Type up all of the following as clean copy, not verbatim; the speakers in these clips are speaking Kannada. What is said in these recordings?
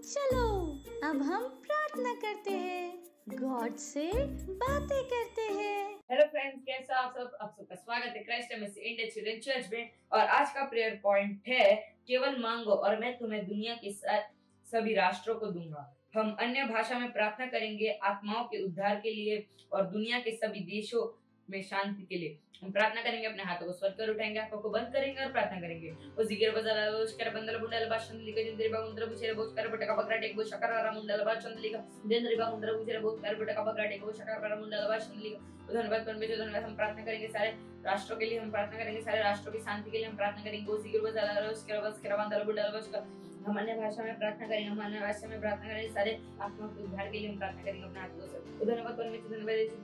चलो अब हम प्रार्थना करते हैं, गॉड से बातें करते हैं। हेलो फ्रेंड्स, कैसे हो आप सब? आप सबका स्वागत है Christ MSc India children church में। और आज का प्रेयर पॉइंट है, केवल मांगो और मैं तुम्हें दुनिया के सभी राष्ट्रों को दूंगा। हम अन्य भाषा में प्रार्थना करेंगे आत्माओं के उद्धार के लिए और दुनिया के सभी देशों में शांति के लिए। हम प्रार्थना करेंगे, अपने हाथों को स्वर कर उठाएंगे, आंखों को बंद करेंगे और प्रार्थना करेंगे। ओ जिगर बजाला उसकर बंदल बुंडल भाषण लिखा जिंदरी बागुंद्र बुचेरे बोचकर बटका बकरा टेक बोचकर रा मुंडल भाषण लिखा जिंदरी बागुंद्र बुचेरे बोचकर बटका बकरा टेक बोचकर रा मुंडल भाषण लिखा। धन्यवाद परमेश्वर, धन्यवाद। हम प्रार्थना करेंगे सारे राष्ट्रों के लिए, हम प्रार्थना करेंगे सारे राष्ट्रों की शांति के लिए। हम प्रार्थना करेंगे ओ जिगर बजाला उसकर बसकर बंदल बुंडल भाषण। हम अन्य भाषा में प्रार्थना करेंगे, हम अन्य भाषा में प्रार्थना करेंगे सारे आत्मा के उद्धार के लिए। हम प्रार्थना करेंगे अपने हाथों से। धन्यवाद परमेश्वर,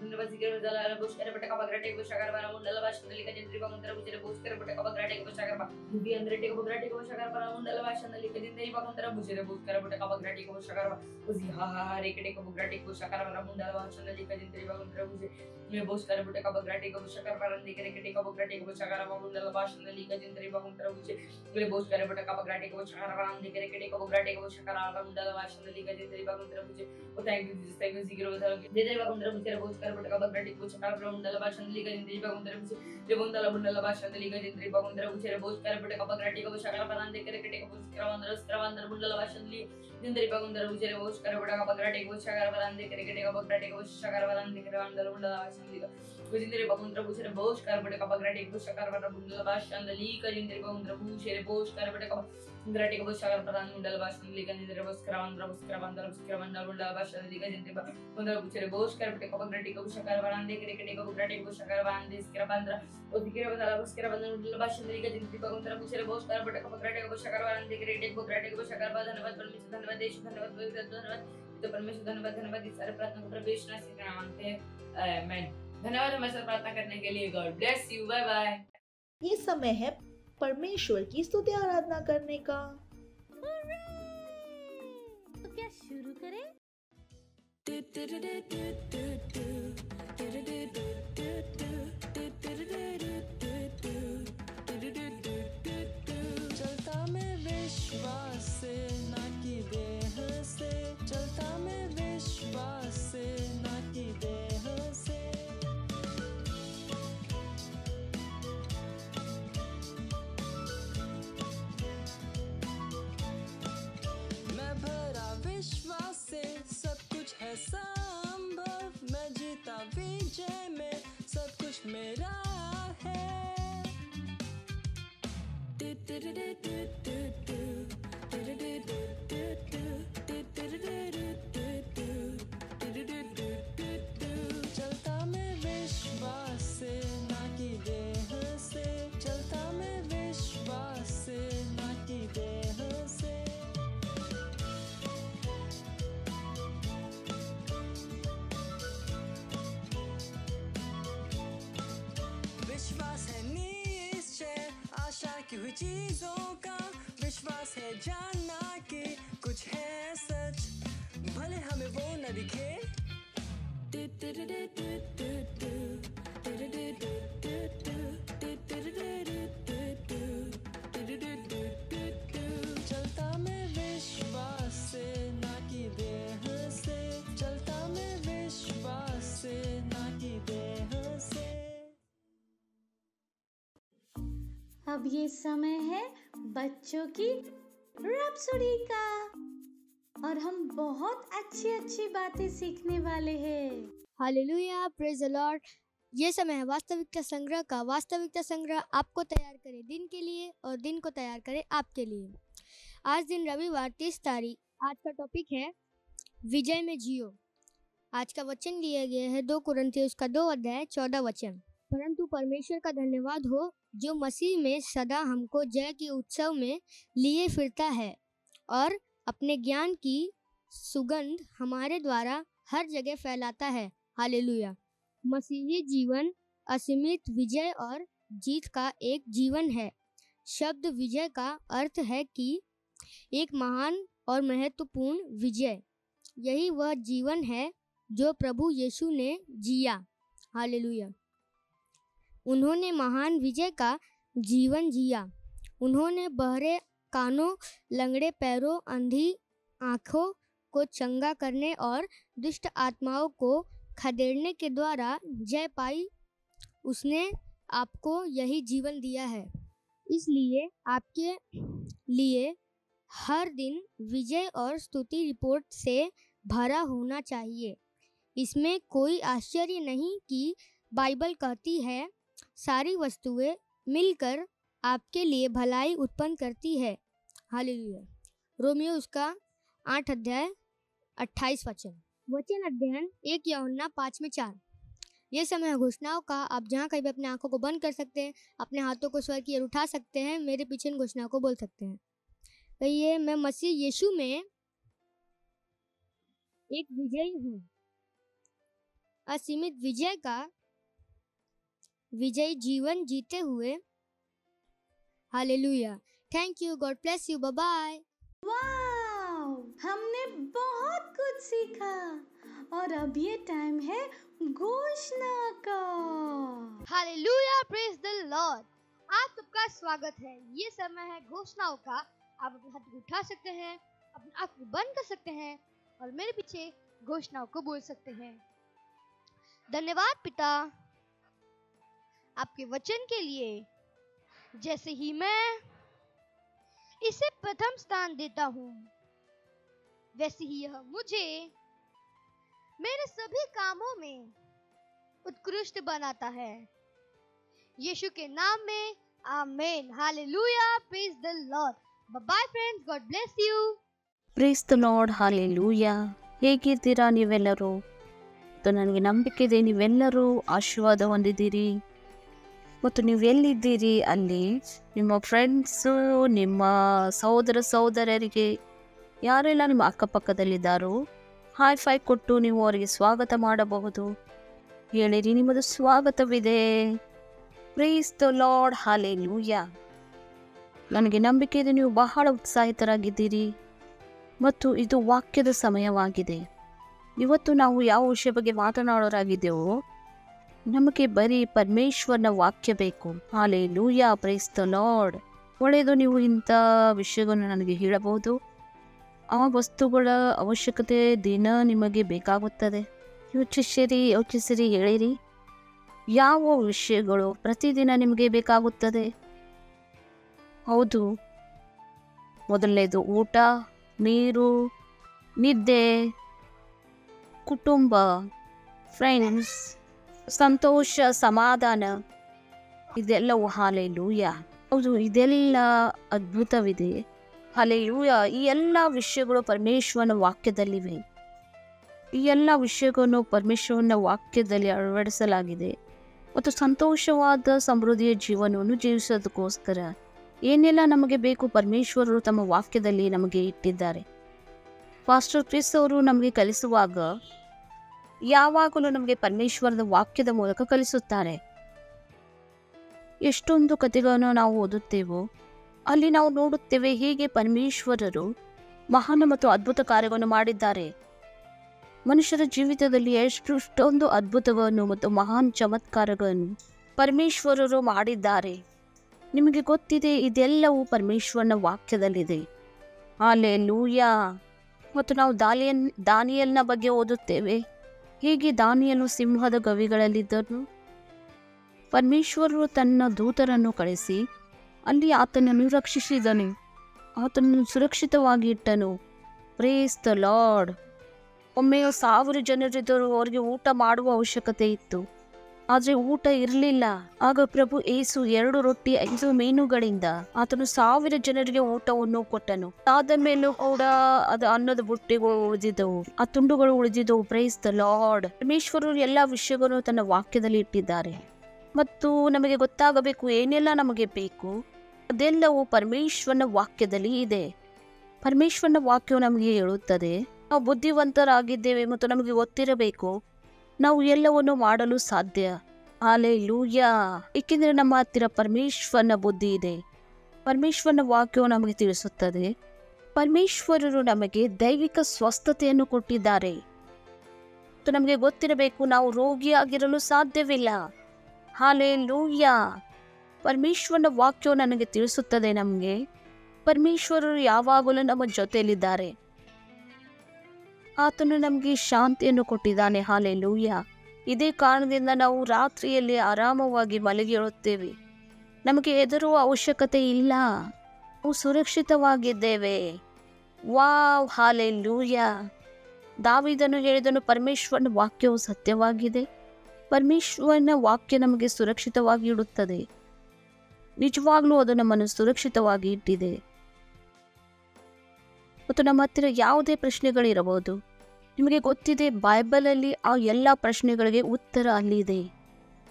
धन्यवाद जिगर बजाला बोचकर बटका बकरा टेक बोचकर रा मुंडल भाषण लिखा जिंदरी बागुंद्र बुचेरे बोचकर बटका बकरा टेक बोचकर रा मुंडी अंदर टेक बकरा टेक बोचकर रा मुंडल भाषण लिखा जिंदरी बागुंद्र बुचेरे बोचकर बटका बकरा टेक बोचकर रा उसी हा रे टेक बकरा टेक बोचकर रा मुंडल भाषण लिखा जिंदरी बागुंद्र बुचेरे मैं बोचकर बटका बकरा टेक बोचकर रा रंदी के टेक बकरा टेक बोचकर रा मुंडल भाषण लिखा जिंदरी बागुंद्र बुचेरे मैं बोचकर बटका बकरा टेक बोचकर रा रंदी के टेक बकरा टेक बोचकर रा मुंडल भाषण लिखा जिंदरी बागुंद्र बुचेरे ओ thank you Jesus, thank you जिगर बजाला जिंदरी बागुंद्र बुचेरे बोचकर बटका बकरा टेक बोचकर रा मुंडल भाषण लिखा जिंदरी बागुंद्र बुचेरे बंदल बुंडल भाषण लिखा जिंदरी बागुंद्र बुचेरे बोचकर बटका बकरा टेक बोचकर रा रंदी के टेक बोचकर रा मुंडल भाषण लिखा जिंदरी बागुंद्र बुचेरे बोचकर बटका बकरा टेक बोचकर रा रंदी के टेक बकरा टेक बोचकर रा रंदी के मुंडल भाषण लिखा जिंदरी बागुंद्र बुचेरे बोचकर बटका बकरा टेक बोचकर रा मुंडल भाषण लिखा जिंदरी बागुंद्र बुचेरे बोचकर बटका बकरा टेक बोचकर रा मुंडल भाषण लिखा जिंदरी बोचकर बंदल मुंडल भाषण लिखा जिंदरी बागुंद्र बुचेरे बोचकर बटका बकरा टेक बोचकर रा रंदी के टेक बकरा टेक बोचकर रा रंदी के बंदर ओ जिगर बजाला बोचकर बंदल मुंडल भाषण लिखा जिंदरी बागुंद्र बुचेरे बोचकर बटका बकरा टेक बोचकर रा रंदी के टेक बकरा टेक बोचकर रा धन्यवाद परमेश्वर, धन्यवाद यीशु, धन्यवाद धन्यवाद तो परमेश्वर, धन्यवाद धन्यवाद। इस सारे प्रार्थना को प्रभु यीशु मसीह के नाम में मांगते हैं, आमीन। धन्यवाद हमारे साथ प्रार्थना करने के लिए। God bless you, bye bye. ये समय है परमेश्वर की स्तुति आराधना करने का। तो क्या शुरू करें? चलता मैं विश्वास से ना की देह से, चलता मैं विश्वास से ना की देह से। मैं भरा विश्वास से, सब कुछ है संभव। मैं जीता विजय में, सब कुछ मेरा है। चलता मैं विश्वास से ना की देह से, चलता मैं विश्वास से ना की देह से। विश्वास है निश्चय आशा की हुई चीजों का, विश्वास है जानना कि कुछ है सच, भले हमें वो न दिखे। चलता मैं विश्वास से ना की देह से, चलता मैं विश्वास से ना की देह से। अब ये समय है बच्चों की रैप्सोडी का और हम बहुत अच्छी बातें सीखने वाले हैं। Hallelujah, praise the Lord. ये समय है वास्तविकता संग्रह का। वास्तविकता संग्रह आपको तैयार करे दिन के लिए और दिन को तैयार करे आपके लिए। आज दिन रविवार 30 तारीख। आज का टॉपिक है विजय में जियो। आज का वचन लिया गया है 2 कुरिन्थियों उसका 2 अध्याय 14 वचन। परंतु परमेश्वर का धन्यवाद हो जो मसीह में सदा हमको जय के उत्सव में लिए फिरता है और अपने ज्ञान की सुगंध हमारे द्वारा हर जगह फैलाता है। हालेलुया। मसीही जीवन असीमित विजय और जीत का एक जीवन है। शब्द विजय का अर्थ है कि एक महान और महत्वपूर्ण विजय। यही वह जीवन है जो प्रभु यीशु ने जिया। हालेलुया। उन्होंने महान विजय का जीवन जिया। उन्होंने बहरे कानों, लंगड़े पैरों, अंधी आँखों को चंगा करने और दुष्ट आत्माओं को खदेड़ने के द्वारा जय पाई। उसने आपको यही जीवन दिया है, इसलिए आपके लिए हर दिन विजय और स्तुति रिपोर्ट से भरा होना चाहिए। इसमें कोई आश्चर्य नहीं कि बाइबल कहती है सारी वस्तुएं मिलकर आपके लिए भलाई उत्पन्न करती है। हालेलुया। रोमियो उसका 8 अध्याय 28 वचन अध्ययन 1 यूहन्ना 5:4। ये समय है घोषणाओं का। आप जहाँ कहीं भी अपने आंखों को बंद कर सकते हैं, अपने हाथों को स्वर की ओर उठा सकते हैं, मेरे पीछे इन घोषणाओं को बोल सकते हैं। कहिए, मैं मसीह यीशु में एक विजयी हूँ। असीमित विजय का विजयी जीवन जीते हुए। हालेलुया। Thank you. God bless you. Bye bye. Wow, हमने बहुत कुछ सीखा और अब ये टाइम है घोषणा का। Hallelujah, praise the Lord. आप सबका स्वागत है। ये समय है घोषणाओं का। आप अपने हाथ उठा सकते हैं, अपनी आंख को बंद कर सकते हैं और मेरे पीछे घोषणाओं को बोल सकते हैं। धन्यवाद पिता आपके वचन के लिए। जैसे ही मैं इसे प्रथम स्थान देता हूँ, वैसे ही यह मुझे मेरे सभी कामों में उत्कृष्ट बनाता है। यीशु के नाम में आमीन। Hallelujah, praise the lord. Bye friends, God bless you. Praise the lord, hallelujah. ಹೇಗಿದ್ದೀರಾ ನೀವೆಲ್ಲರೂ? ನನಗೆ ನಂಬಿಕೆ ಇದೆ ನೀವೆಲ್ಲರೂ ಆಶೀರ್ವಾದ ಹೊಂದಿದ್ದೀರಿ. ಮತ್ತು ನೀವು ಎಲ್ಲಿದ್ದೀರಿ ಅಲ್ಲಿ ನಿಮ್ಮ ಫ್ರೆಂಡ್ಸು, ನಿಮ್ಮ ಸಹೋದರ ಸಹೋದರರಿಗೆ ಯಾರೆಲ್ಲ ನಿಮ್ಮ ಅಕ್ಕಪಕ್ಕದಲ್ಲಿದ್ದಾರೋ ಹಾಯ್ ಫೈ ಕೊಟ್ಟು ನೀವು ಅವರಿಗೆ ಸ್ವಾಗತ ಮಾಡಬಹುದು. ಹೇಳಿರಿ, ನಿಮ್ಮದು ಸ್ವಾಗತವಿದೆ. Praise the lord, hallelujah. ನನಗೆ ನಂಬಿಕೆ ಇದೆ ನೀವು ಬಹಳ ಉತ್ಸಾಹಿತರಾಗಿದ್ದೀರಿ ಮತ್ತು ಇದು ವಾಕ್ಯದ ಸಮಯವಾಗಿದೆ. ಇವತ್ತು ನಾವು ಯಾವ ವಿಷಯ ಬಗ್ಗೆ ಮಾತನಾಡೋರಾಗಿದ್ದೆವೋ, ನಮಗೆ ಬರೀ ಪರಮೇಶ್ವರನ ವಾಕ್ಯ ಬೇಕು. Hallelujah, price the lord. ಒಳ್ಳೆಯದು, ನೀವು ಇಂಥ ವಿಷಯಗಳನ್ನು ನನಗೆ ಹೇಳಬಹುದು. ಆ ವಸ್ತುಗಳ ಅವಶ್ಯಕತೆ ದಿನ ನಿಮಗೆ ಬೇಕಾಗುತ್ತದೆ. ಯೋಚಿಸಿರಿ, ಹೇಳಿರಿ, ಯಾವ ವಿಷಯಗಳು ಪ್ರತಿದಿನ ನಿಮಗೆ ಬೇಕಾಗುತ್ತದೆ? ಹೌದು, ಮೊದಲನೇದು ಊಟ, ನೀರು, ನಿದ್ದೆ, ಕುಟುಂಬ, ಫ್ರೆಂಡ್ಸ್, ಸಂತೋಷ, ಸಮಾಧಾನ, ಇದೆಲ್ಲವೂ. ಹಾಲೆಲೂಯಾ. ಹೌದು, ಇದೆಲ್ಲ ಅದ್ಭುತವಿದೆ. ಹಾಲೆಲೂಯಾ. ಈ ಎಲ್ಲ ವಿಷಯಗಳು ಪರಮೇಶ್ವರನ ವಾಕ್ಯದಲ್ಲಿವೆ. ಈ ಎಲ್ಲ ವಿಷಯಗಳನ್ನು ಪರಮೇಶ್ವರನ ವಾಕ್ಯದಲ್ಲಿ ಅಳವಡಿಸಲಾಗಿದೆ. ಮತ್ತು ಸಂತೋಷವಾದ ಸಮೃದ್ಧಿಯ ಜೀವನವನ್ನು ಜೀವಿಸೋದಕ್ಕೋಸ್ಕರ ಏನೆಲ್ಲ ನಮಗೆ ಬೇಕು ಪರಮೇಶ್ವರರು ತಮ್ಮ ವಾಕ್ಯದಲ್ಲಿ ನಮಗೆ ಇಟ್ಟಿದ್ದಾರೆ. ಪಾಸ್ಟರ್ ಕ್ರಿಸ್ ಅವರು ನಮಗೆ ಕಲಿಸುವಾಗ ಯಾವಾಗಲೂ ನಮಗೆ ಪರಮೇಶ್ವರದ ವಾಕ್ಯದ ಮೂಲಕ ಕಲಿಸುತ್ತಾರೆ. ಎಷ್ಟೊಂದು ಕಥೆಗಳನ್ನು ನಾವು ಓದುತ್ತೇವೋ ಅಲ್ಲಿ ನಾವು ನೋಡುತ್ತೇವೆ ಹೇಗೆ ಪರಮೇಶ್ವರರು ಮಹಾನ್ ಮತ್ತು ಅದ್ಭುತ ಕಾರ್ಯವನ್ನು ಮಾಡಿದ್ದಾರೆ. ಮನುಷ್ಯರ ಜೀವಿತದಲ್ಲಿ ಎಷ್ಟೊಂದು ಅದ್ಭುತವನ್ನು ಮತ್ತು ಮಹಾನ್ ಚಮತ್ಕಾರಗಳನ್ನು ಪರಮೇಶ್ವರರು ಮಾಡಿದ್ದಾರೆ. ನಿಮಗೆ ಗೊತ್ತಿದೆ, ಇದೆಲ್ಲವೂ ಪರಮೇಶ್ವರನ ವಾಕ್ಯದಲ್ಲಿದೆ. ಹಾಲೆಲೂಯಾ. ಮತ್ತು ನಾವು ದಾನಿಯೇಲನ ಬಗ್ಗೆ ಓದುತ್ತೇವೆ. ಹೇಗೆ ದಾನಿಯೇಲನು ಸಿಂಹದ ಗವಿಗಳಲ್ಲಿದ್ದನು. ಪರಮೇಶ್ವರರು ತನ್ನ ದೂತರನ್ನು ಕಳಿಸಿ ಅಲ್ಲಿ ಆತನನ್ನು ರಕ್ಷಿಸಿದನು, ಆತನನ್ನು ಸುರಕ್ಷಿತವಾಗಿ ಇಟ್ಟನು. Praise the lord. ಒಮ್ಮೆಯೂ 1000 ಜನರಿದ್ದರು. ಅವರಿಗೆ ಊಟ ಮಾಡುವ ಅವಶ್ಯಕತೆ ಇತ್ತು, ಆದರೆ ಊಟ ಇರಲಿಲ್ಲ. ಆಗ ಪ್ರಭು ಯೇಸು 2 ರೊಟ್ಟಿ 5 ಮೀನುಗಳಿಂದ ಆತನು 1000 ಜನರಿಗೆ ಊಟವನ್ನು ಕೊಟ್ಟನು. ಆದ ಮೇಲೂ ಕೂಡ ಅದು ಅನ್ನದ ಬುಟ್ಟಿಗಳು ಉಳಿದಿದ್ದವು, ಆ ತುಂಡುಗಳು ಉಳಿದಿದ್ದವು. Praise the lord. ಪರಮೇಶ್ವರರು ಎಲ್ಲ ವಿಷಯಗಳನ್ನು ತನ್ನ ವಾಕ್ಯದಲ್ಲಿ ಇಟ್ಟಿದ್ದಾರೆ. ಮತ್ತು ನಮಗೆ ಗೊತ್ತಾಗಬೇಕು ಏನೆಲ್ಲ ನಮಗೆ ಬೇಕು, ಅದೆಲ್ಲವೂ ಪರಮೇಶ್ವರನ ವಾಕ್ಯದಲ್ಲಿ ಇದೆ. ಪರಮೇಶ್ವರನ ವಾಕ್ಯವು ನಮಗೆ ಹೇಳುತ್ತದೆ ನಾವು ಬುದ್ಧಿವಂತರಾಗಿದ್ದೇವೆ ಮತ್ತು ನಮಗೆ ಗೊತ್ತಿರಬೇಕು ನಾವು ಎಲ್ಲವನ್ನು ಮಾಡಲು ಸಾಧ್ಯ. ಹಾಲೆಲೂಯಾ. ಏಕೆಂದರೆ ನಮ್ಮ ಹತ್ತಿರ ಪರಮೇಶ್ವರನ ಬುದ್ಧಿ ಇದೆ. ಪರಮೇಶ್ವರನ ವಾಕ್ಯವು ನಮಗೆ ತಿಳಿಸುತ್ತದೆ ಪರಮೇಶ್ವರರು ನಮಗೆ ದೈವಿಕ ಸ್ವಸ್ಥತೆಯನ್ನು ಕೊಟ್ಟಿದ್ದಾರೆ. ಮತ್ತು ನಮಗೆ ಗೊತ್ತಿರಬೇಕು ನಾವು ರೋಗಿಯಾಗಿರಲು ಸಾಧ್ಯವಿಲ್ಲ. ಹಾಲೆಲೂಯಾ. ಪರಮೇಶ್ವರನ ವಾಕ್ಯವು ನನಗೆ ತಿಳಿಸುತ್ತದೆ ನಮಗೆ ಪರಮೇಶ್ವರರು ಯಾವಾಗಲೂ ನಮ್ಮ ಜೊತೆಯಲ್ಲಿದ್ದಾರೆ. ಆತನು ನಮಗೆ ಶಾಂತಿಯನ್ನು ಕೊಟ್ಟಿದ್ದಾನೆ. ಹಾಲೆಲೂಯ. ಇದೇ ಕಾರಣದಿಂದ ನಾವು ರಾತ್ರಿಯಲ್ಲಿ ಆರಾಮವಾಗಿ ಮಲಗಿರುತ್ತೇವೆ. ನಮಗೆ ಹೆದರುವ ಅವಶ್ಯಕತೆ ಇಲ್ಲ. ನಾವು ಸುರಕ್ಷಿತವಾಗಿದ್ದೇವೆ. Wow, hallelujah. ದಾವೀದನು ಹೇಳಿದನು, ಪರಮೇಶ್ವರನ ವಾಕ್ಯವು ಸತ್ಯವಾಗಿದೆ. ಪರಮೇಶ್ವರನ ವಾಕ್ಯ ನಮಗೆ ಸುರಕ್ಷಿತವಾಗಿ ಇಡುತ್ತದೆ. ನಿಜವಾಗ್ಲೂ ಅದು ನಮ್ಮನ್ನು ಸುರಕ್ಷಿತವಾಗಿ ಇಟ್ಟಿದೆ. ಮತ್ತು ನಮ್ಮ ಹತ್ತಿರ ಯಾವುದೇ ಪ್ರಶ್ನೆಗಳಿರಬಹುದು. ನಿಮಗೆ ಗೊತ್ತಿದೆ, ಬೈಬಲಲ್ಲಿ ಆ ಎಲ್ಲ ಪ್ರಶ್ನೆಗಳಿಗೆ ಉತ್ತರ ಅಲ್ಲಿದೆ.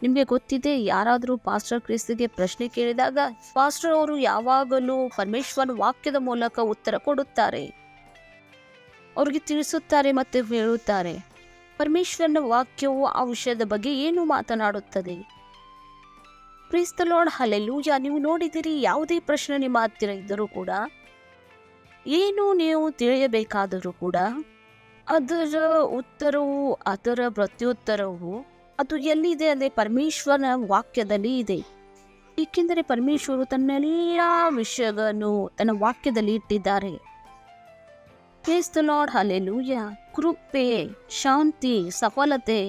ನಿಮಗೆ ಗೊತ್ತಿದೆ, ಯಾರಾದರೂ ಪಾಸ್ಟರ್ ಕ್ರಿಸ್ತಿಗೆ ಪ್ರಶ್ನೆ ಕೇಳಿದಾಗ ಪಾಸ್ಟರ್ ಅವರು ಯಾವಾಗಲೂ ಪರಮೇಶ್ವರನ ವಾಕ್ಯದ ಮೂಲಕ ಉತ್ತರ ಕೊಡುತ್ತಾರೆ. ಅವ್ರಿಗೆ ತಿಳಿಸುತ್ತಾರೆ ಮತ್ತು ಹೇಳುತ್ತಾರೆ. ಪರಮೇಶ್ವರನ ವಾಕ್ಯವು ಆ ವಿಷಯದ ಬಗ್ಗೆ ಏನು ಮಾತನಾಡುತ್ತದೆ. Price the lord, hallelujah. ನೀವು ನೋಡಿದಿರಿ, ಯಾವುದೇ ಪ್ರಶ್ನೆ ನಿಮ್ಮ ಹತ್ತಿರ ಇದ್ದರೂ ಕೂಡ, ಏನು ನೀವು ತಿಳಿಯಬೇಕಾದರೂ ಕೂಡ ಅದರ ಉತ್ತರವು, ಅದರ ಪ್ರತ್ಯುತ್ತರವು ಅದು ಎಲ್ಲಿದೆ ಅಂದರೆ ಪರಮೇಶ್ವರನ ವಾಕ್ಯದಲ್ಲಿ ಇದೆ. ಏಕೆಂದರೆ ಪರಮೇಶ್ವರು ತನ್ನೆಲ್ಲ ವಿಷಯಗಳನ್ನು ತನ್ನ ವಾಕ್ಯದಲ್ಲಿ ಇಟ್ಟಿದ್ದಾರೆ. Price the lord, hallelujah. ಕೃಪೆ, ಶಾಂತಿ, ಸಫಲತೆ,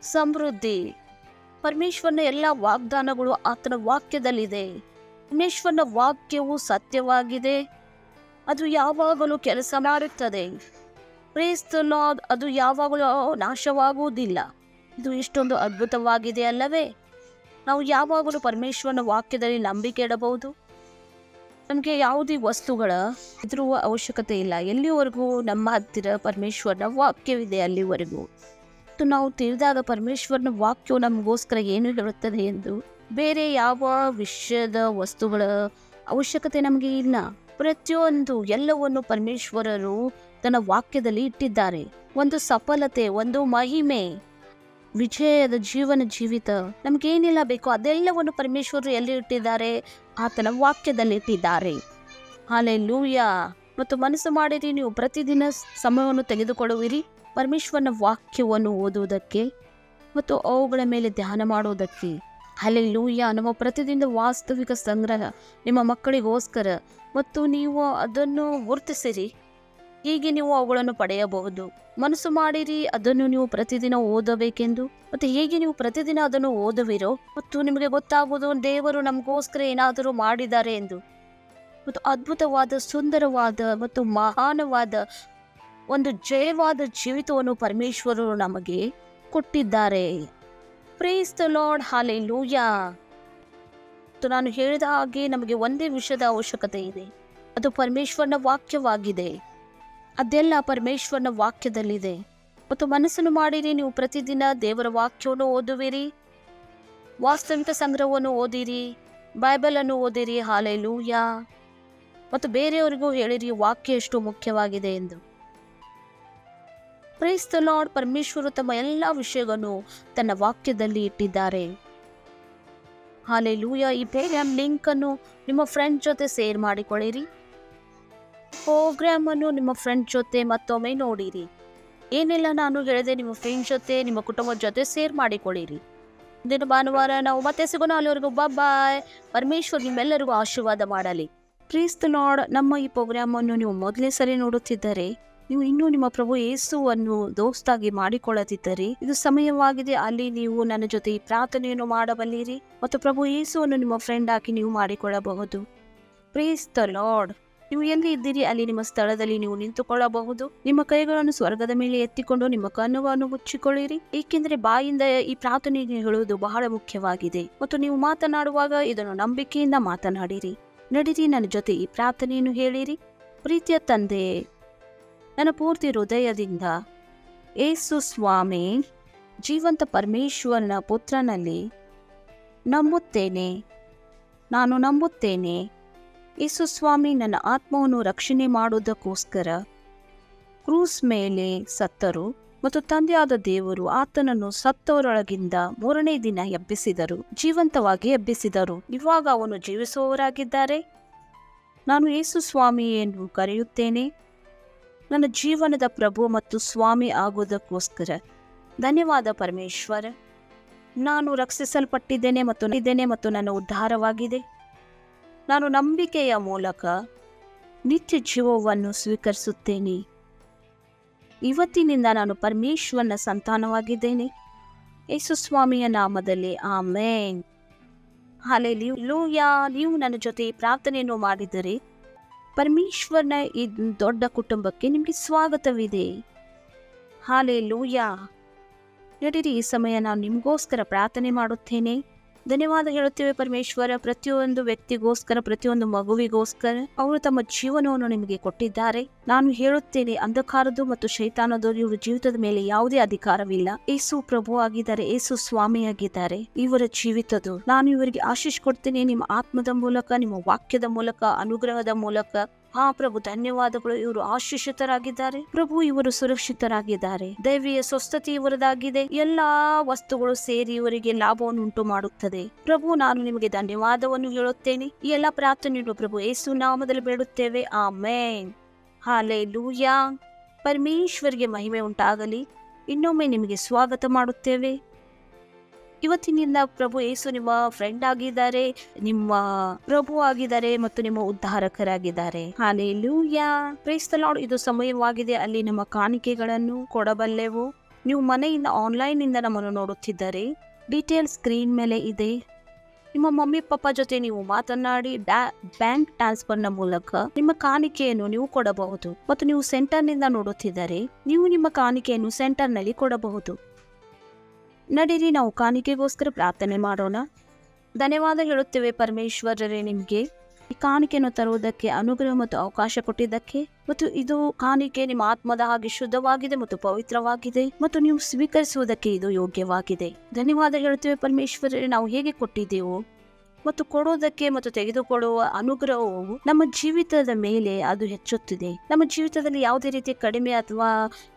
ಸಮೃದ್ಧಿ, ಪರಮೇಶ್ವರನ ಎಲ್ಲ ವಾಗ್ದಾನಗಳು ಆತನ ವಾಕ್ಯದಲ್ಲಿದೆ. ಪರಮೇಶ್ವರನ ವಾಕ್ಯವು ಸತ್ಯವಾಗಿದೆ. ಅದು ಯಾವಾಗಲೂ ಕೆಲಸ ಮಾಡುತ್ತದೆ. ಪ್ರೈಸ್ ದ ಲಾರ್ಡ್, ಅದು ಯಾವಾಗಲೂ ನಾಶವಾಗುವುದಿಲ್ಲ. ಇದು ಇಷ್ಟೊಂದು ಅದ್ಭುತವಾಗಿದೆ ಅಲ್ಲವೇ? ನಾವು ಯಾವಾಗಲೂ ಪರಮೇಶ್ವರನ ವಾಕ್ಯದಲ್ಲಿ ನಂಬಿಕೆ ಇಡಬಹುದು. ನಮಗೆ ಯಾವುದೇ ವಸ್ತುಗಳ ಹೆದರುವ ಅವಶ್ಯಕತೆ ಇಲ್ಲ. ಎಲ್ಲಿವರೆಗೂ ನಮ್ಮ ಹತ್ತಿರ ಪರಮೇಶ್ವರನ ವಾಕ್ಯವಿದೆ ಅಲ್ಲಿವರೆಗೂ. ಮತ್ತು ನಾವು ತಿಳಿದಾಗ ಪರಮೇಶ್ವರನ ವಾಕ್ಯವು ನಮಗೋಸ್ಕರ ಏನು ಹೇಳುತ್ತದೆ ಎಂದು, ಬೇರೆ ಯಾವ ವಿಷಯದ ವಸ್ತುಗಳ ಅವಶ್ಯಕತೆ ನಮಗೆ ಇಲ್ಲ. ಪ್ರತಿಯೊಂದು ಎಲ್ಲವನ್ನು ಪರಮೇಶ್ವರರು ತನ್ನ ವಾಕ್ಯದಲ್ಲಿ ಇಟ್ಟಿದ್ದಾರೆ. ಒಂದು ಸಫಲತೆ, ಒಂದು ಮಹಿಮೆ, ವಿಜಯದ ಜೀವಿತ ನಮಗೇನೆಲ್ಲ ಬೇಕೋ ಅದೆಲ್ಲವನ್ನು ಪರಮೇಶ್ವರರು ಎಲ್ಲಿ ಇಟ್ಟಿದ್ದಾರೆ? ಆತನ ವಾಕ್ಯದಲ್ಲಿ ಇಟ್ಟಿದ್ದಾರೆ. ಹಲ್ಲೆಲೂಯಾ. ಮತ್ತು ಮನಸ್ಸು ಮಾಡಿರಿ, ನೀವು ಪ್ರತಿದಿನ ಸಮಯವನ್ನು ತೆಗೆದುಕೊಳ್ಳುವಿರಿ ಪರಮೇಶ್ವರನ ವಾಕ್ಯವನ್ನು ಓದುವುದಕ್ಕೆ ಮತ್ತು ಅವುಗಳ ಮೇಲೆ ಧ್ಯಾನ ಮಾಡುವುದಕ್ಕೆ. ಹಲ್ಲೆಲೂಯಾ. ನಮ್ಮ ಪ್ರತಿದಿನ ವಾಸ್ತವಿಕ ಸಂಗ್ರಹ ನಿಮ್ಮ ಮಕ್ಕಳಿಗೋಸ್ಕರ, ಮತ್ತು ನೀವು ಅದನ್ನು ಗುರುತಿಸಿರಿ. ಹೀಗೆ ನೀವು ಅವುಗಳನ್ನು ಪಡೆಯಬಹುದು. ಮನಸ್ಸು ಮಾಡಿರಿ ಅದನ್ನು ನೀವು ಪ್ರತಿದಿನ ಓದಬೇಕೆಂದು. ಮತ್ತು ಹೇಗೆ ನೀವು ಪ್ರತಿದಿನ ಅದನ್ನು ಓದುವಿರೋ ಮತ್ತು ನಿಮಗೆ ಗೊತ್ತಾಗುವುದು ದೇವರು ನಮಗೋಸ್ಕರ ಏನಾದರೂ ಮಾಡಿದ್ದಾರೆ ಎಂದು. ಮತ್ತು ಅದ್ಭುತವಾದ, ಸುಂದರವಾದ ಮತ್ತು ಮಹಾನವಾದ ಒಂದು ಜಯವಾದ ಜೀವಿತವನ್ನು ಪರಮೇಶ್ವರರು ನಮಗೆ ಕೊಟ್ಟಿದ್ದಾರೆ. Price the lord, hallelujah. ಮತ್ತು ನಾನು ಹೇಳಿದ ಹಾಗೆ ನಮಗೆ ಒಂದೇ ವಿಷಯದ ಅವಶ್ಯಕತೆ ಇದೆ. ಅದು ಪರಮೇಶ್ವರನ ವಾಕ್ಯವಾಗಿದೆ. ಅದೆಲ್ಲ ಪರಮೇಶ್ವರನ ವಾಕ್ಯದಲ್ಲಿದೆ. ಮತ್ತು ಮನಸ್ಸನ್ನು ಮಾಡಿರಿ, ನೀವು ಪ್ರತಿದಿನ ದೇವರ ವಾಕ್ಯವನ್ನು ಓದುವಿರಿ, ವಾಸ್ತವಿಕ ಸಂಗ್ರಹವನ್ನು ಓದಿರಿ, ಬೈಬಲನ್ನು ಓದಿರಿ. ಹಲ್ಲೆಲೂಯಾ. ಮತ್ತು ಬೇರೆಯವರಿಗೂ ಹೇಳಿರಿ ವಾಕ್ಯ ಎಷ್ಟು ಮುಖ್ಯವಾಗಿದೆ ಎಂದು. Price the lord. ಪರಮೇಶ್ವರು ತಮ್ಮ ಎಲ್ಲ ವಿಷಯಗಳನ್ನು ತನ್ನ ವಾಕ್ಯದಲ್ಲಿ ಇಟ್ಟಿದ್ದಾರೆ. ಹಲ್ಲೆಲೂಯಾ. ಈ ಪ್ರೋಗ್ರಾಮ್ ಲಿಂಕ್ ಅನ್ನು ನಿಮ್ಮ ಫ್ರೆಂಡ್ ಜೊತೆ ಶೇರ್ ಮಾಡಿಕೊಳ್ಳಿರಿ. ಪ್ರೋಗ್ರಾಮ್ ಅನ್ನು ನಿಮ್ಮ ಫ್ರೆಂಡ್ ಜೊತೆ ಮತ್ತೊಮ್ಮೆ ನೋಡಿರಿ. ಏನೆಲ್ಲ ನಾನು ಹೇಳಿದೆ ನಿಮ್ಮ ಫ್ರೆಂಡ್ ಜೊತೆ, ನಿಮ್ಮ ಕುಟುಂಬದ ಜೊತೆ ಶೇರ್ ಮಾಡಿಕೊಳ್ಳಿರಿ. ಮುಂದಿನ ಭಾನುವಾರ ನಾವು ಮತ್ತೆ ಸಿಗೋಣ. ಅಲ್ಲಿವರೆಗೂ ಬಾಯ್. ಪರಮೇಶ್ವರ್ ನಿಮ್ಮೆಲ್ಲರಿಗೂ ಆಶೀರ್ವಾದ ಮಾಡಲಿ. Price the lord. ನಮ್ಮ ಈ ಪ್ರೋಗ್ರಾಮ್ ಅನ್ನು ನೀವು ಮೊದಲನೇ ಸರಿ ನೋಡುತ್ತಿದ್ದರೆ, ನೀವು ಇನ್ನೂ ನಿಮ್ಮ ಪ್ರಭು ಯೇಸುವನ್ನು ದೋಸ್ತಾಗಿ ಮಾಡಿಕೊಳ್ಳದಿದ್ದರೆ ಇದು ಸಮಯವಾಗಿದೆ. ಅಲ್ಲಿ ನೀವು ನನ್ನ ಜೊತೆ ಈ ಪ್ರಾರ್ಥನೆಯನ್ನು ಮಾಡಬಲ್ಲಿರಿ ಮತ್ತು ಪ್ರಭು ಯೇಸುವನ್ನು ನಿಮ್ಮ ಫ್ರೆಂಡ್ ಆಗಿ ನೀವು ಮಾಡಿಕೊಳ್ಳಬಹುದು. Price the lord. ನೀವು ಎಲ್ಲಿ ಇದ್ದೀರಿ ಅಲ್ಲಿ ನಿಮ್ಮ ಸ್ಥಳದಲ್ಲಿ ನೀವು ನಿಂತುಕೊಳ್ಳಬಹುದು. ನಿಮ್ಮ ಕೈಗಳನ್ನು ಸ್ವರ್ಗದ ಮೇಲೆ ಎತ್ತಿಕೊಂಡು ನಿಮ್ಮ ಕಣ್ಣುಗಳನ್ನು ಮುಚ್ಚಿಕೊಳ್ಳಿರಿ. ಏಕೆಂದರೆ ಬಾಯಿಂದ ಈ ಪ್ರಾರ್ಥನೆ ಹೇಳುವುದು ಬಹಳ ಮುಖ್ಯವಾಗಿದೆ. ಮತ್ತು ನೀವು ಮಾತನಾಡುವಾಗ ಇದನ್ನು ನಂಬಿಕೆಯಿಂದ ಮಾತನಾಡಿರಿ. ನಡೀರಿ, ನನ್ನ ಜೊತೆ ಈ ಪ್ರಾರ್ಥನೆಯನ್ನು ಹೇಳಿರಿ. ಪ್ರೀತಿಯ ತಂದೆ, ನನ್ನ ಪೂರ್ತಿ ಹೃದಯದಿಂದ ಯೇಸು ಸ್ವಾಮಿ ಜೀವಂತ ಪರಮೇಶ್ವರನ ಪುತ್ರನಲ್ಲಿ ನಂಬುತ್ತೇನೆ. ನಾನು ನಂಬುತ್ತೇನೆ ಯೇಸು ಸ್ವಾಮಿ ನನ್ನ ಆತ್ಮವನ್ನು ರಕ್ಷಣೆ ಮಾಡುವುದಕ್ಕೋಸ್ಕರ ಕ್ರೂಸ್ ಮೇಲೆ ಸತ್ತರು ಮತ್ತು ತಂದೆಯಾದ ದೇವರು ಆತನನ್ನು ಸತ್ತವರೊಳಗಿಂದ 3ನೇ ದಿನ ಎಬ್ಬಿಸಿದರು, ಜೀವಂತವಾಗಿ ಎಬ್ಬಿಸಿದರು. ಇವಾಗ ಅವನು ಜೀವಿಸುವವರಾಗಿದ್ದಾರೆ. ನಾನು ಯೇಸು ಸ್ವಾಮಿಯನ್ನು ಕರೆಯುತ್ತೇನೆ ನನ್ನ ಜೀವನದ ಪ್ರಭು ಮತ್ತು ಸ್ವಾಮಿ ಆಗುವುದಕ್ಕೋಸ್ಕರ. ಧನ್ಯವಾದ ಪರಮೇಶ್ವರ. ನಾನು ರಕ್ಷಿಸಲ್ಪಟ್ಟಿದ್ದೇನೆ ಮತ್ತು ನನ್ನ ಉದ್ಧಾರವಾಗಿದೆ. ನಾನು ನಂಬಿಕೆಯ ಮೂಲಕ ನಿತ್ಯ ಜೀವವನ್ನು ಸ್ವೀಕರಿಸುತ್ತೇನೆ. ಇವತ್ತಿನಿಂದ ನಾನು ಪರಮೇಶ್ವರನ ಸಂತಾನವಾಗಿದ್ದೇನೆ. ಯೇಸು ಸ್ವಾಮಿಯ ನಾಮದಲ್ಲಿ ಆಮೇನ್. ಹಲ್ಲೆಲೂಯಾ. ನೀವು ನನ್ನ ಜೊತೆ ಈ ಪ್ರಾರ್ಥನೆಯನ್ನು ಮಾಡಿದರೆ ಪರಮೇಶ್ವರನ ಈ ದೊಡ್ಡ ಕುಟುಂಬಕ್ಕೆ ನಿಮಗೆ ಸ್ವಾಗತವಿದೆ. ಹಲ್ಲೆಲೂಯಾ. ನಡೀರಿ, ಈ ಸಮಯ ನಾನು ನಿಮಗೋಸ್ಕರ ಪ್ರಾರ್ಥನೆ ಮಾಡುತ್ತೇನೆ. ಧನ್ಯವಾದ ಹೇಳುತ್ತೇವೆ ಪರಮೇಶ್ವರ, ಪ್ರತಿಯೊಂದು ವ್ಯಕ್ತಿಗೋಸ್ಕರ, ಪ್ರತಿಯೊಂದು ಮಗುವಿಗೋಸ್ಕರ ಅವರು ತಮ್ಮ ಜೀವನವನ್ನು ನಿಮಗೆ ಕೊಟ್ಟಿದ್ದಾರೆ. ನಾನು ಹೇಳುತ್ತೇನೆ, ಅಂಧಕಾರದ್ದು ಮತ್ತು ಶೈತಾನದ್ದು ಇವರ ಜೀವಿತದ ಮೇಲೆ ಯಾವುದೇ ಅಧಿಕಾರವಿಲ್ಲ. ಯೇಸು ಪ್ರಭು ಆಗಿದ್ದಾರೆ, ಯೇಸು ಸ್ವಾಮಿಯಾಗಿದ್ದಾರೆ ಇವರ ಜೀವಿತದ್ದು. ನಾನು ಇವರಿಗೆ ಆಶೀಷ್ ಕೊಡ್ತೇನೆ, ನಿಮ್ಮ ಆತ್ಮದ ಮೂಲಕ, ನಿಮ್ಮ ವಾಕ್ಯದ ಮೂಲಕ, ಅನುಗ್ರಹದ ಮೂಲಕ. ಪ್ರಭು ಧನ್ಯವಾದಗಳು. ಇವರು ಆಶೀಷಿತರಾಗಿದ್ದಾರೆ ಪ್ರಭು, ಇವರು ಸುರಕ್ಷಿತರಾಗಿದ್ದಾರೆ. ದೈವಿಯ ಸ್ವಸ್ಥತೆ ಇವರದಾಗಿದೆ. ಎಲ್ಲಾ ವಸ್ತುಗಳು ಸೇರಿ ಇವರಿಗೆ ಲಾಭವನ್ನು ಉಂಟು ಮಾಡುತ್ತದೆ. ಪ್ರಭು, ನಾನು ನಿಮಗೆ ಧನ್ಯವಾದವನ್ನು ಹೇಳುತ್ತೇನೆ. ಈ ಎಲ್ಲಾ ಪ್ರಾರ್ಥನೆಯನ್ನು ಪ್ರಭು ಯೇಸು ನಾಮದಲ್ಲಿ ಬೇಡುತ್ತೇವೆ, ಆಮೇನ್. ಹಲ್ಲೆಲೂಯಾ. ಪರಮೇಶ್ವರಿಗೆ ಮಹಿಮೆ ಉಂಟಾಗಲಿ. ಇನ್ನೊಮ್ಮೆ ನಿಮಗೆ ಸ್ವಾಗತ ಮಾಡುತ್ತೇವೆ. ಇವತ್ತಿನಿಂದ ಪ್ರಭು ಯೇಸು ನಿಮ್ಮ ಫ್ರೆಂಡ್ ಆಗಿದ್ದಾರೆ, ನಿಮ್ಮ ಪ್ರಭು ಆಗಿದ್ದಾರೆ ಮತ್ತು ನಿಮ್ಮ ಉದ್ಧಾರಕರಾಗಿದ್ದಾರೆ. ಹಲ್ಲೆಲೂಯಾ. Praise the lord. ಇದು ಸಮಯವಾಗಿದೆ, ಅಲ್ಲಿ ನಮ್ಮ ಕಾಣಿಕೆಗಳನ್ನು ಕೊಡಬಲ್ಲೆವು. ನೀವು ಮನೆಯಿಂದ ಆನ್ಲೈನ್ ಇಂದ ನಮ್ಮನ್ನು ನೋಡುತ್ತಿದ್ದರೆ ಡೀಟೇಲ್ ಸ್ಕ್ರೀನ್ ಮೇಲೆ ಇದೆ. ನಿಮ್ಮ ಮಮ್ಮಿ ಪಪ್ಪ ಜೊತೆ ನೀವು ಮಾತನಾಡಿ ಬ್ಯಾಂಕ್ ಟ್ರಾನ್ಸ್ಫರ್ನ ಮೂಲಕ ನಿಮ್ಮ ಕಾಣಿಕೆಯನ್ನು ನೀವು ಕೊಡಬಹುದು. ಮತ್ತು ನೀವು ಸೆಂಟರ್ನಿಂದ ನೋಡುತ್ತಿದ್ದರೆ ನೀವು ನಿಮ್ಮ ಕಾಣಿಕೆಯನ್ನು ಸೆಂಟರ್ನಲ್ಲಿ ಕೊಡಬಹುದು. ನಡೀರಿ, ನಾವು ಕಾಣಿಕೆಗೋಸ್ಕರ ಪ್ರಾರ್ಥನೆ ಮಾಡೋಣ. ಧನ್ಯವಾದ ಹೇಳುತ್ತೇವೆ ಪರಮೇಶ್ವರರೇ, ನಿಮಗೆ ಈ ಕಾಣಿಕೆಯನ್ನು ತರುವುದಕ್ಕೆ ಅನುಗ್ರಹ ಮತ್ತು ಅವಕಾಶ ಕೊಟ್ಟಿದ್ದಕ್ಕೆ. ಮತ್ತು ಇದು ಕಾಣಿಕೆ ನಿಮ್ಮ ಆತ್ಮದ ಹಾಗೆ ಶುದ್ಧವಾಗಿದೆ ಮತ್ತು ಪವಿತ್ರವಾಗಿದೆ ಮತ್ತು ನೀವು ಸ್ವೀಕರಿಸುವುದಕ್ಕೆ ಇದು ಯೋಗ್ಯವಾಗಿದೆ. ಧನ್ಯವಾದ ಹೇಳುತ್ತೇವೆ ಪರಮೇಶ್ವರರೇ, ನಾವು ಹೇಗೆ ಕೊಟ್ಟಿದ್ದೆವು ಮತ್ತು ಕೊಡುವುದಕ್ಕೆ ಮತ್ತು ತೆಗೆದುಕೊಳ್ಳುವ ಅನುಗ್ರಹವು ನಮ್ಮ ಜೀವಿತದ ಮೇಲೆ ಅದು ಹೆಚ್ಚುತ್ತಿದೆ. ನಮ್ಮ ಜೀವಿತದಲ್ಲಿ ಯಾವುದೇ ರೀತಿಯ ಕಡಿಮೆ ಅಥವಾ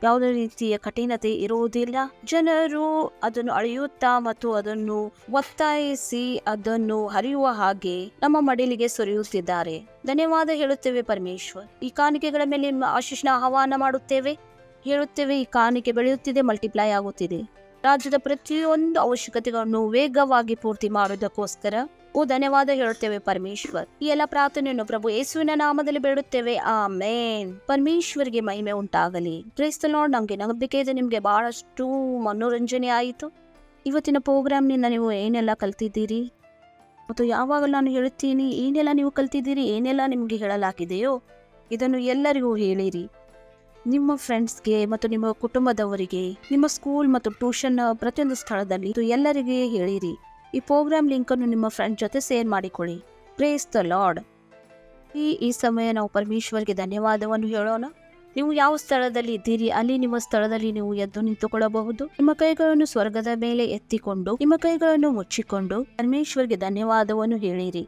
ಯಾವುದೇ ರೀತಿಯ ಕಠಿಣತೆ ಇರುವುದಿಲ್ಲ. ಜನರು ಅದನ್ನು ಅಳೆಯುತ್ತಾ ಮತ್ತು ಅದನ್ನು ಒತ್ತಾಯಿಸಿ ಅದನ್ನು ಹರಿಯುವ ಹಾಗೆ ನಮ್ಮ ಮಡಿಲಿಗೆ ಸುರಿಯುತ್ತಿದ್ದಾರೆ. ಧನ್ಯವಾದ ಹೇಳುತ್ತೇವೆ ಪರಮೇಶ್ವರ್. ಈ ಕಾಣಿಕೆಗಳ ಮೇಲೆ ನಿಮ್ಮ ಆಶೀಸ್ನ ಆಹ್ವಾನ ಮಾಡುತ್ತೇವೆ. ಹೇಳುತ್ತೇವೆ, ಈ ಕಾಣಿಕೆ ಬೆಳೆಯುತ್ತಿದೆ, ಮಲ್ಟಿಪ್ಲೈ ಆಗುತ್ತಿದೆ. ರಾಜ್ಯದ ಪ್ರತಿಯೊಂದು ಅವಶ್ಯಕತೆಗಳನ್ನು ವೇಗವಾಗಿ ಪೂರ್ತಿ ಮಾಡುವುದಕ್ಕೋಸ್ಕರ ಧನ್ಯವಾದ ಹೇಳುತ್ತೇವೆ ಪರಮೇಶ್ವರ್. ಈ ಎಲ್ಲ ಪ್ರಾರ್ಥನೆಯನ್ನು ಪ್ರಭು ಯೇಸುವಿನ ನಾಮದಲ್ಲಿ ಬೇಡುತ್ತೇವೆ, ಆಮೇನ್. ಪರಮೇಶ್ವರ್ಗೆ ಮಹಿಮೆ ಉಂಟಾಗಲಿ. Price the lord. ನಮಗೆ ನಂಬಿಕೆ ಇದೆ ನಿಮಗೆ ಬಹಳಷ್ಟು ಮನೋರಂಜನೆ ಆಯಿತು. ಇವತ್ತಿನ ಪ್ರೋಗ್ರಾಮ್ನಿಂದ ನೀವು ಏನೆಲ್ಲ ಕಲ್ತಿದ್ದೀರಿ ಮತ್ತು ಯಾವಾಗ ನಾನು ಹೇಳುತ್ತೀನಿ ಏನೆಲ್ಲ ನೀವು ಕಲ್ತಿದ್ದೀರಿ, ಏನೆಲ್ಲ ನಿಮಗೆ ಹೇಳಲಾಗಿದೆಯೋ ಇದನ್ನು ಎಲ್ಲರಿಗೂ ಹೇಳಿರಿ. ನಿಮ್ಮ ಫ್ರೆಂಡ್ಸ್ಗೆ ಮತ್ತು ನಿಮ್ಮ ಕುಟುಂಬದವರಿಗೆ, ನಿಮ್ಮ ಸ್ಕೂಲ್ ಮತ್ತು ಟ್ಯೂಷನ್ ಪ್ರತಿಯೊಂದು ಸ್ಥಳದಲ್ಲಿ ಎಲ್ಲರಿಗೆ ಹೇಳಿರಿ. ಈ ಪ್ರೋಗ್ರಾಮ್ ಲಿಂಕ್ ಅನ್ನು ನಿಮ್ಮ ಫ್ರೆಂಡ್ ಜೊತೆ ಶೇರ್ ಮಾಡಿಕೊಳ್ಳಿ. Praise the lord. ಈ ಸಮಯ ನಾವು ಪರಮೇಶ್ವರ್ಗೆ ಧನ್ಯವಾದವನ್ನು ಹೇಳೋಣ. ನೀವು ಯಾವ ಸ್ಥಳದಲ್ಲಿ ಇದ್ದೀರಿ ಅಲ್ಲಿ ನಿಮ್ಮ ಸ್ಥಳದಲ್ಲಿ ನೀವು ಎದ್ದು ನಿಂತುಕೊಳ್ಳಬಹುದು. ನಿಮ್ಮ ಕೈಗಳನ್ನು ಸ್ವರ್ಗದ ಮೇಲೆ ಎತ್ತಿಕೊಂಡು ನಿಮ್ಮ ಕೈಗಳನ್ನು ಮುಚ್ಚಿಕೊಂಡು ಪರಮೇಶ್ವರ್ಗೆ ಧನ್ಯವಾದವನ್ನು ಹೇಳಿರಿ.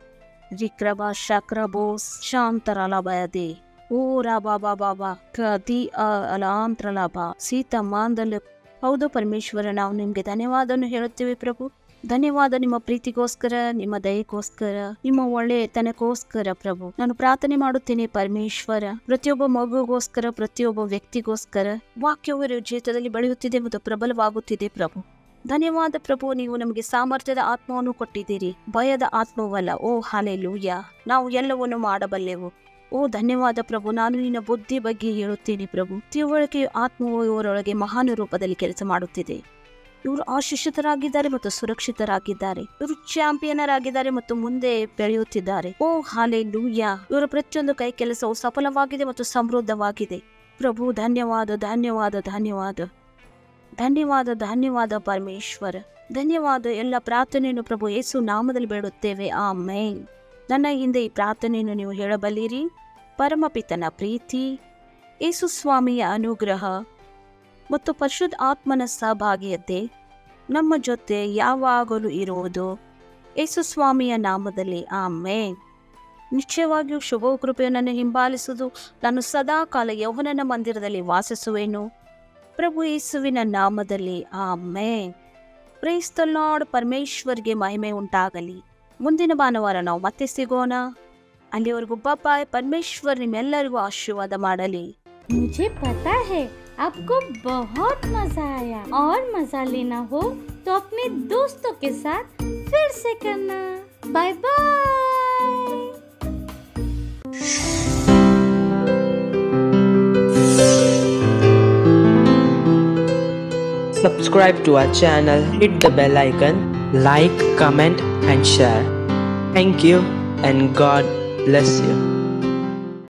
ರಿಕ್ರಬಾ ಶಕ್ರಬೋಸ್ ಶಾಂತರಲಭಯದೆ ಓ ರಾಬಾ ಬಾಬಾ ಕದಿ ಅಲಾಂತ್ರಲಾಭ ಸೀತಾ ಮಾಂದಲ. ಹೌದು ಪರಮೇಶ್ವರ, ನಾವು ನಿಮ್ಗೆ ಧನ್ಯವಾದವನ್ನು ಹೇಳುತ್ತೇವೆ ಪ್ರಭು. ಧನ್ಯವಾದ ನಿಮ್ಮ ಪ್ರೀತಿಗೋಸ್ಕರ, ನಿಮ್ಮ ದಯೆಗೋಸ್ಕರ, ನಿಮ್ಮ ಒಳ್ಳೆಯತನಕ್ಕೋಸ್ಕರ ಪ್ರಭು. ನಾನು ಪ್ರಾರ್ಥನೆ ಮಾಡುತ್ತೇನೆ ಪರಮೇಶ್ವರ, ಪ್ರತಿಯೊಬ್ಬ ಮಗುಗೋಸ್ಕರ, ಪ್ರತಿಯೊಬ್ಬ ವ್ಯಕ್ತಿಗೋಸ್ಕರ. ವಾಕ್ಯವು ಜೀವಿತದಲ್ಲಿ ಬೆಳೆಯುತ್ತಿದೆ ಮತ್ತು ಪ್ರಬಲವಾಗುತ್ತಿದೆ ಪ್ರಭು. ಧನ್ಯವಾದ ಪ್ರಭು, ನೀವು ನಮಗೆ ಸಾಮರ್ಥ್ಯದ ಆತ್ಮವನ್ನು ಕೊಟ್ಟಿದ್ದೀರಿ, ಭಯದ ಆತ್ಮವಲ್ಲ. ಓ ಹಲ್ಲೆಲೂಯಾ. ನಾವು ಎಲ್ಲವನ್ನು ಮಾಡಬಲ್ಲೆವು. ಓ ಧನ್ಯವಾದ ಪ್ರಭು. ನಾನು ನಿನ್ನ ಬುದ್ಧಿ ಬಗ್ಗೆ ಹೇಳುತ್ತೇನೆ ಪ್ರಭು. ತಿಳುವಳಿಕೆಯ ಆತ್ಮವು ಇವರೊಳಗೆ ಮಹಾನ್ ರೂಪದಲ್ಲಿ ಕೆಲಸ ಮಾಡುತ್ತಿದೆ. ಇವರು ಆಶೀಷಿತರಾಗಿದ್ದಾರೆ ಮತ್ತು ಸುರಕ್ಷಿತರಾಗಿದ್ದಾರೆ. ಇವರು ಚಾಂಪಿಯನರ್ ಆಗಿದ್ದಾರೆ ಮತ್ತು ಮುಂದೆ ಬೆಳೆಯುತ್ತಿದ್ದಾರೆ. ಓ ಹಲ್ಲೆಲೂಯಾ. ಇವರ ಪ್ರತಿಯೊಂದು ಕೈ ಕೆಲಸವು ಸಫಲವಾಗಿದೆ ಮತ್ತು ಸಮೃದ್ಧವಾಗಿದೆ ಪ್ರಭು. ಧನ್ಯವಾದ ಧನ್ಯವಾದ ಧನ್ಯವಾದ ಧನ್ಯವಾದ ಧನ್ಯವಾದ ಪರಮೇಶ್ವರ. ಧನ್ಯವಾದ. ಎಲ್ಲ ಪ್ರಾರ್ಥನೆಯನ್ನು ಪ್ರಭು ಯೇಸು ನಾಮದಲ್ಲಿ ಬೇಡುತ್ತೇವೆ, ಆಮೇನ್. ನನ್ನ ಹಿಂದೆ ಈ ಪ್ರಾರ್ಥನೆಯನ್ನು ನೀವು ಹೇಳಬಲ್ಲಿರಿ. ಪರಮಪಿತನ ಪ್ರೀತಿ, ಯೇಸು ಸ್ವಾಮಿಯ ಅನುಗ್ರಹ ಮತ್ತು ಪರಿಶುದ್ಧ ಆತ್ಮನ ಸಹಭಾಗಿಯತೆ ನಮ್ಮ ಜೊತೆ ಯಾವಾಗಲೂ ಇರುವುದು ಯೇಸು ಸ್ವಾಮಿಯ ನಾಮದಲ್ಲಿ, ಆಮೇನ್. ನಿಶ್ಚಯವಾಗಿಯೂ ಶುಭ ಕೃಪೆಯು ನನ್ನ ಹಿಂಬಾಲಿಸುವುದು. ನಾನು ಸದಾ ಕಾಲ ಯೌವನನ ಮಂದಿರದಲ್ಲಿ ವಾಸಿಸುವೆನು. ಪ್ರಭು ಯೇಸುವಿನ ನಾಮದಲ್ಲಿ, ಆಮೇನ್. Praise the lord. ಪರಮೇಶ್ವರ್ಗೆ ಮಹಿಮೆ ಉಂಟಾಗಲಿ. ಮುಂದಿನ ಭಾನುವಾರ ನಾವು ಮತ್ತೆ ಸಿಗೋಣ. ಅಲ್ಲಿವರೆಗೂ ಬಾಯ್. ಪರಮೇಶ್ವರ್ ನಿಮ್ಮೆಲ್ಲರಿಗೂ ಆಶೀರ್ವಾದ ಮಾಡಲಿ. मुझे पता है आपको बहुत मजा आया और मजा लेना हो तो अपने दोस्तों के साथ फिर से करना. Bye bye. subscribe to our channel, hit the bell icon, like, comment and share. Thank you and God bless you.